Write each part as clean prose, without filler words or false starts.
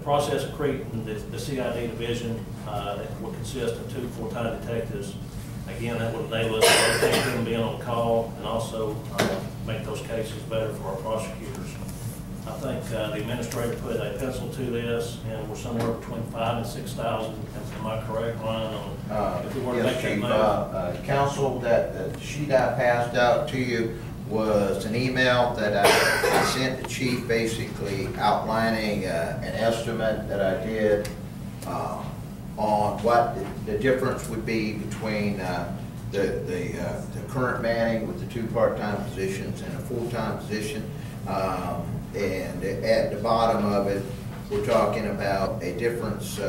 process of creating the CID division that will consist of 2 full-time detectives. Again, that will enable us to rotate them being on call and also make those cases better for our prosecutors. I think the administrator put a pencil to this, and we're somewhere between 5,000 and 6,000. Am I correct, Ryan? On if we were to yes, make that Chief. Council, that sheet I passed out to you was an email that I sent the chief, basically outlining an estimate that I did on what the difference would be between the current manning with the 2 part-time positions and a full-time position. And at the bottom of it, we're talking about a difference,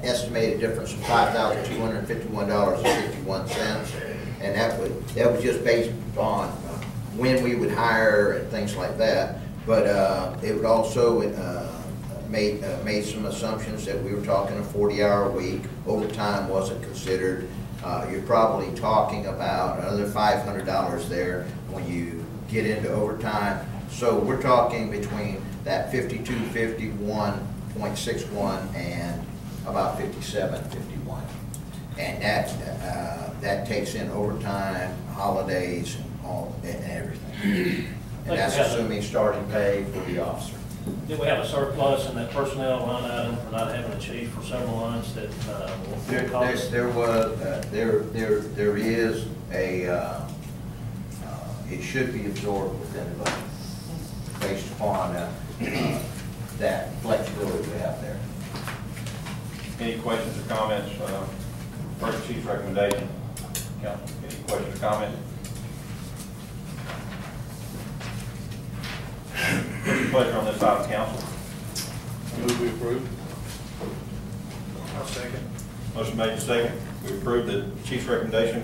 estimated difference of $5,251.51, and that was just based on when we would hire and things like that. But it would also made some assumptions that we were talking a 40-hour week. Overtime wasn't considered. You're probably talking about another $500 there when you get into overtime. So we're talking between that 5251.61 and about 5751, and that takes in overtime, holidays, and all and everything. And that's assuming starting pay for the officer. Did we have a surplus in that personnel line item for not having a chief for several months that will cost? There is a it should be absorbed within the budget based upon that flexibility we have there. Any questions or comments? First Chief's recommendation. Council, any questions or comments? What's your pleasure on this item, Council? Move we approve. I'll second. Motion made and second. We approve the Chief's recommendation.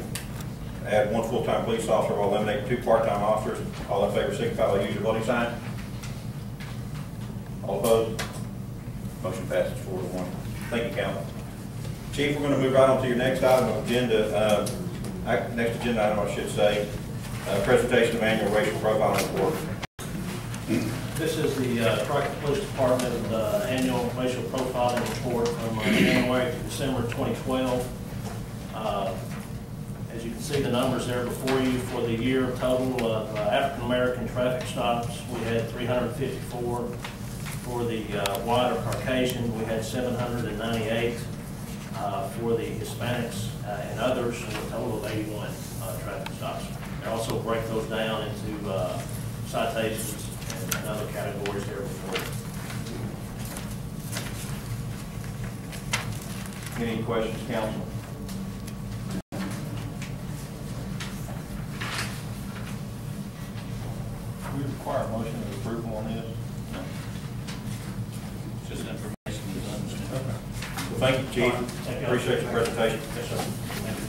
Add 1 full-time police officer while eliminating 2 part-time officers. All in favor signify by using your voting sign. All opposed? Motion passes 4-1. Thank you, Council. Chief, we're going to move right on to your next item of agenda. Next agenda item, I should say, presentation of annual racial profiling report. This is the Crockett Police Department annual racial profiling report from January to December 2012. As you can see the numbers there before you for the year total of African American traffic stops, we had 354. For the white or Caucasian, we had 798. For the Hispanics and others, a total of 81 traffic stops. They also break those down into citations and other categories there before. Any questions, Council? Do we require a motion of approval on this? No. It's just information to understand. Okay. Well, thank you, Chief. Appreciate your presentation. Yes, sir. Thank you.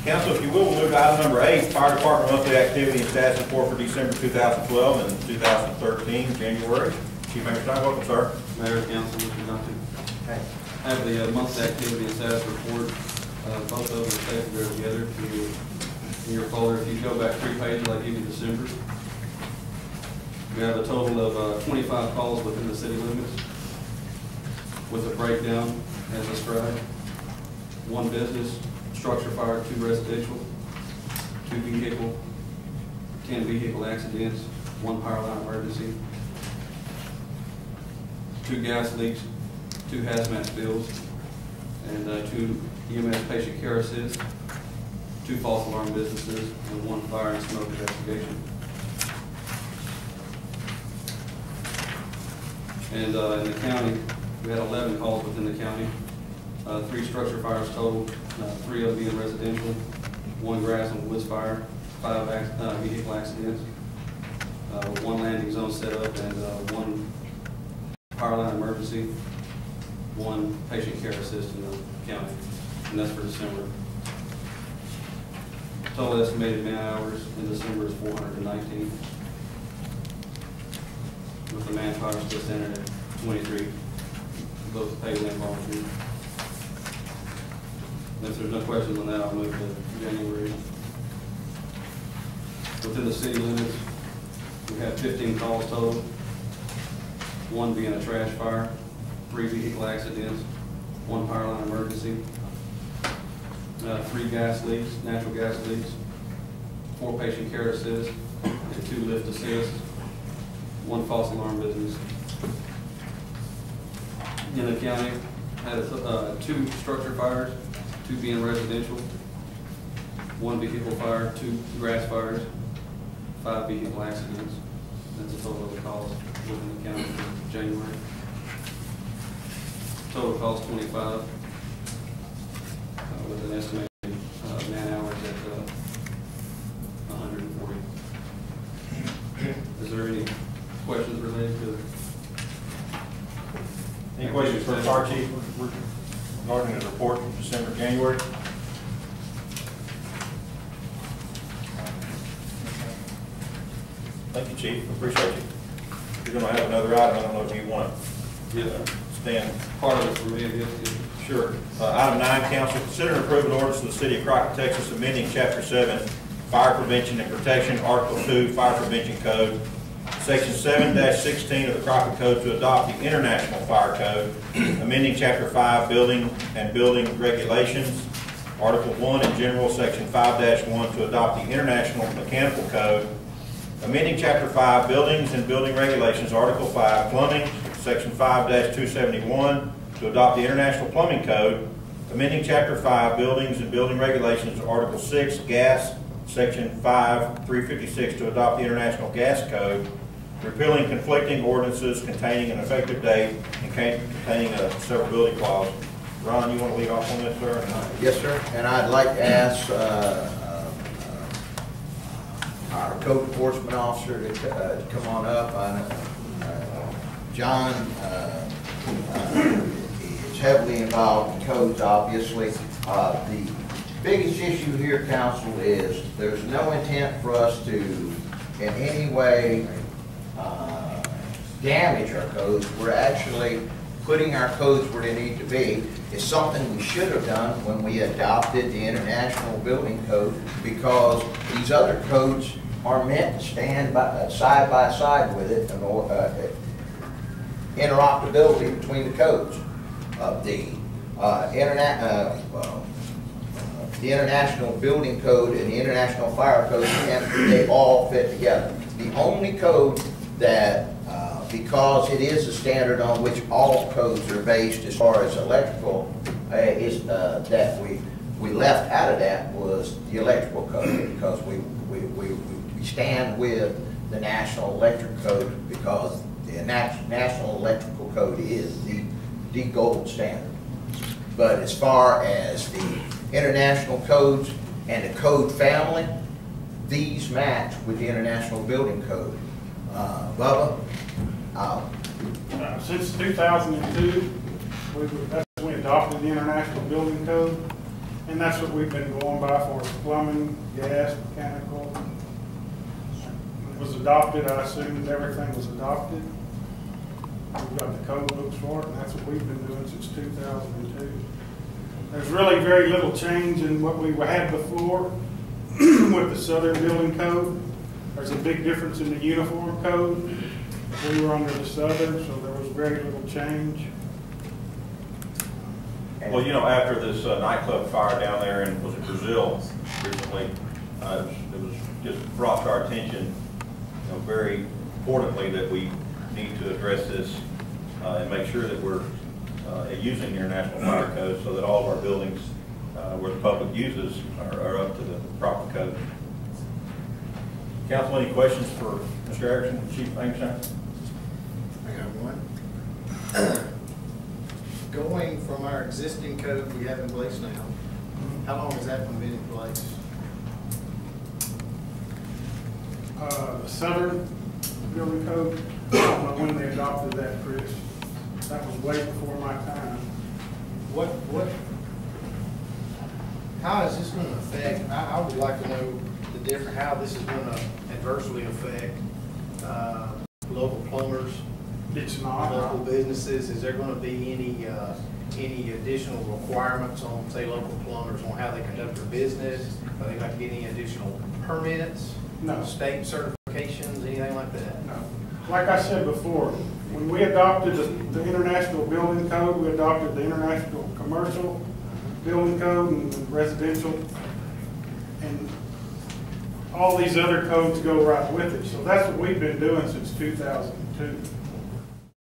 Council, if you will, we'll move to item number 8, Fire Department monthly activity and status report for December 2012 and 2013, January. Chief Member Stein, welcome, sir. Mayor, Council, Mr. Duncan. I have the monthly activity and status report. Both of them are stapled there together in your folder. If you go back 3 pages, I'll give you December. We have a total of 25 calls within the city limits with a breakdown as described. 1 business, structure fire, 2 residential, 2 vehicle, 10 vehicle accidents, 1 power line emergency, 2 gas leaks, 2 hazmat spills, and 2 EMS patient care assists, 2 false alarm businesses, and 1 fire and smoke investigation. And in the county, we had 11 calls within the county, 3 structure fires total, 3 of them being residential, 1 grass and woods fire, 5 vehicle accidents, 1 landing zone setup, and 1 power line emergency, 1 patient care assist in the county, and that's for December. Total estimated man hours in December is 419. With the manpower still standing at 23, both paid and volunteer. If there's no questions on that, I'll move to January. Within the city limits, we had 15 calls total. one being a trash fire, 3 vehicle accidents, 1 power line emergency, 3 gas leaks, natural gas leaks, 4 patient care assists, and 2 lift assists, 1 false alarm business. In the county, had 2 structure fires, 2 being residential, 1 vehicle fire, 2 grass fires, 5 vehicle accidents. That's a total of the cost within the county for January. Total cost 25, with an estimated man hours at 140. Is there any questions related to? Any questions for the fire chief regarding his report from December, January? Thank you, Chief. Appreciate you. You're going to have another item. I don't know if you want to stand. Part of it for me, I guess. Sure. Item 9, council, consider and approve an ordinance of the city of Crockett, Texas, amending Chapter 7, Fire Prevention and Protection, Article 2, Fire Prevention Code, Section 7-16 of the Crockett Code to adopt the International Fire Code, amending Chapter 5, Building and Building Regulations, Article 1 in general, Section 5-1 to adopt the International Mechanical Code, amending Chapter 5, Buildings and Building Regulations, Article 5, Plumbing, Section 5-271 to adopt the International Plumbing Code, amending Chapter 5, Buildings and Building Regulations, Article 6, Gas, Section 5-356 to adopt the International Gas Code, repealing conflicting ordinances containing an effective date and containing a severability clause. Ron, you want to lead off on this, sir? Yes, sir. And I'd like to ask our code enforcement officer to come on up. John is heavily involved in codes, obviously. The biggest issue here, council, is there's no intent for us to in any way damage our codes. We're actually putting our codes where they need to be. It's something we should have done when we adopted the International Building Code, because these other codes are meant to stand side by side with it, and interoperability between the codes. The International Building Code and the International Fire Code, they all fit together. The only code that, because it is a standard on which all codes are based as far as electrical, is that we left out of that was the electrical code, because we stand with the National Electric Code, because the National Electrical Code is the gold standard. But as far as the international codes and the code family, these match with the International Building Code. Bubba? Since 2002, that's when we adopted the International Building Code, and that's what we've been going by for plumbing, gas, mechanical. It was adopted, I assume that everything was adopted. We've got the code books for it, and that's what we've been doing since 2002. There's really very little change in what we had before with the Southern Building Code. There's a big difference in the uniform code. We were under the Southern, so there was very little change. Well, you know, after this nightclub fire down there in, was it Brazil recently, it was just brought to our attention, you know, very importantly, that we need to address this and make sure that we're using the International Fire Code so that all of our buildings where the public uses are up to the proper code. Council, any questions for Mr. Erickson, Chief Einstein? I got one. Going from our existing code we have in place now, how long has that one been in place? The Southern Building Code, I don't know when they adopted that, Chris. That was way before my time. How is this going to affect, I would like to know the different, how this is going to adversely affect local plumbers, It's not. local businesses. Is there going to be any additional requirements on, say, local plumbers on how they conduct their business? Are they going to get any additional permits? No. State certifications, anything like that? No. Like I said before, when we adopted the International Building Code, we adopted the International Commercial Building Code and residential, and all these other codes go right with it. So that's what we've been doing since 2002.